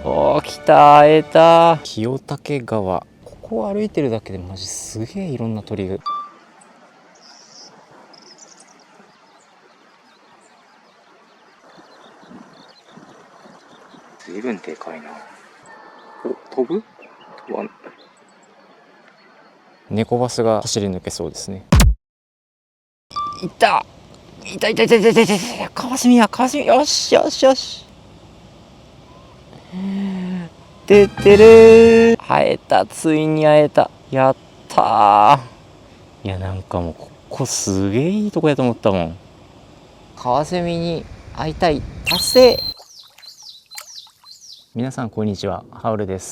おー、来た、会えた。清武川、ここを歩いてるだけでマジすげえいろんな鳥が。随分でかいな。お、飛ぶ？飛ばん。猫バスが走り抜けそうですね。いたいたいたいたいたいたいた。カワセミや、カワセミ、よしよしよし。てってるー。会えた、ついに会えた。やったー。いや、なんかもうここすげえいいとこやと思ったもん。カワセミに会いたい達成。皆さんこんにちは、ハウルです。